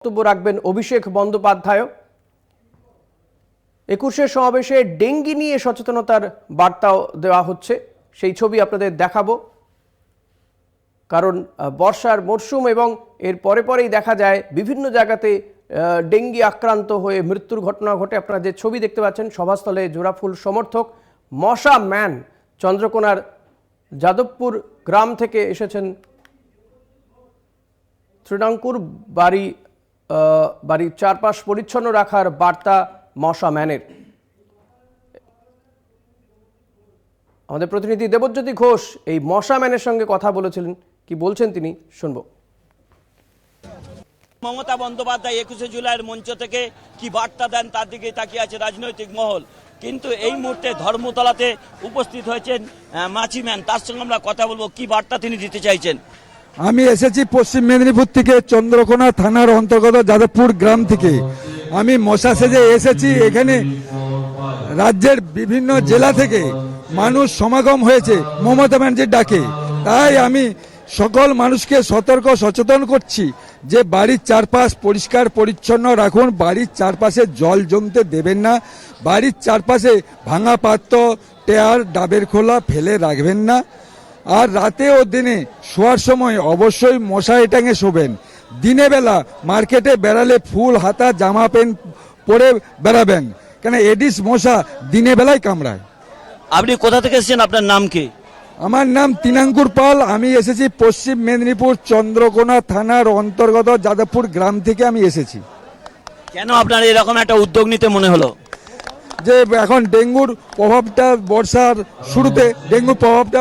বক্তব্য রাখবেন অভিষেক বন্দ্যোপাধ্যায়। 21 সমাবেশে ডেঙ্গি নিয়ে সচেতনতার বার্তাও দেওয়া হচ্ছে, সেই ছবি আপনাদের দেখাবো। কারণ বর্ষার মরশুম এবং এর পরে পরেই দেখা যায় বিভিন্ন জায়গাতে ডেঙ্গি আক্রান্ত হয়ে মৃত্যুর ঘটনা ঘটে। আপনারা যে ছবি দেখতে পাচ্ছেন, সভাস্থলে জোড়াফুল সমর্থক মশা ম্যান চন্দ্রকোনার যাদবপুর গ্রাম থেকে এসেছেন। শ্রীরামপুর বাড়ির চারপাশ পরিচ্ছন্ন রাখার বার্তা মশা ম্যানের। আমাদের প্রতিনিধি দেবজ্যোতি ঘোষ এই মশা ম্যানের সঙ্গে কথা বলেছিলেন, কি বলছেন তিনি শুনবো। মমতা বন্দ্যোপাধ্যায় 21শে জুলাইয়ের মঞ্চ থেকে কি বার্তা দেন তার দিকে তাকিয়ে আছে রাজনৈতিক মহল। কিন্তু এই মুহূর্তে ধর্মতলাতে উপস্থিত হয়েছেন মাছি ম্যান, তার সঙ্গে আমরা কথা বলবো কি বার্তা তিনি দিতে চাইছেন। আমি এসেছি পশ্চিম মেদিনীপুর থেকে, চন্দ্রকোনা থানার অন্তর্গত যাদবপুর গ্রাম থেকে। আমি মশা সেজে এসেছি। এখানে রাজ্যের বিভিন্ন জেলা থেকে মানুষ সমাগম হয়েছে মমতা ব্যানার্জির ডাকে। তাই আমি সকল মানুষকে সচেতন করছি যে বাড়ির চারপাশ পরিষ্কার পরিচ্ছন্ন রাখুন, বাড়ির চারপাশে জল জমতে দেবেন না, বাড়ির চারপাশে ভাঙা পাত্র, টেয়ার, ডাবের খোলা ফেলে রাখবেন না। আর রাতে ও দিনে শোয়ার সময় অবশ্যই মশারি টাঙে শোবেন। দিনে বেলা মার্কেটে বেড়ালে ফুল হাতা জামা প্যান্ট পরে বেড়াবেন, কেন এডিস মশা দিনে বেলায় কামড়ায়। আপনি কোথা থেকে এসেছেন, আপনার নাম কি? আমার নাম তিনাঙ্কুর পাল। আমি এসেছি পশ্চিম মেদিনীপুর চন্দ্রকোনা থানার অন্তর্গত যাদবপুর গ্রাম থেকে আমি এসেছি। কেন আপনার এরকম একটা উদ্যোগ নিতে মনে হলো? যে এখন ডেঙ্গুর প্রভাবটা বর্ষার শুরুতে ডেঙ্গুর প্রভাবটা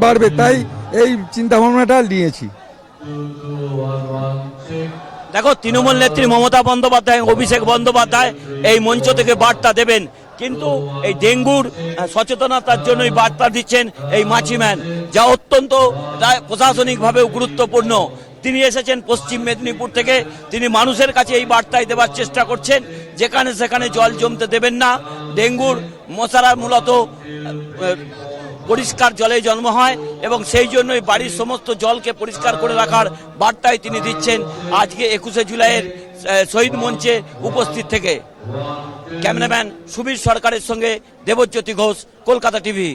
বাড়বে, তাই এই চিন্তা ভাবনাটা নিয়েছি। দেখো, তৃণমূল নেত্রী মমতা বন্দ্যোপাধ্যায়, অভিষেক বন্দ্যোপাধ্যায় এই মঞ্চ থেকে বার্তা দেবেন, কিন্তু এই ডেঙ্গুর সচেতনতার জন্যই বার্তা দিচ্ছেন এই মাছি ম্যান, যা অত্যন্ত প্রশাসনিকভাবেও গুরুত্বপূর্ণ। তিনি এসেছেন পশ্চিম মেদিনীপুর থেকে, তিনি মানুষের কাছে এই বার্তাই দেওয়ার চেষ্টা করছেন যেখানে সেখানে জল জমতে দেবেন না। ডেঙ্গুর মশারা মূলত পরিষ্কার জলে জন্ম হয় এবং সেই জন্যই বাড়ির সমস্ত জলকে পরিষ্কার করে রাখার বার্তাই তিনি দিচ্ছেন আজকে 21শে জুলাইয়ের শহীদ মঞ্চে উপস্থিত থেকে। ক্যামেরাম্যান সুবীর সরকারের সঙ্গে দেবজ্যোতি ঘোষ, কলকাতা টিভি।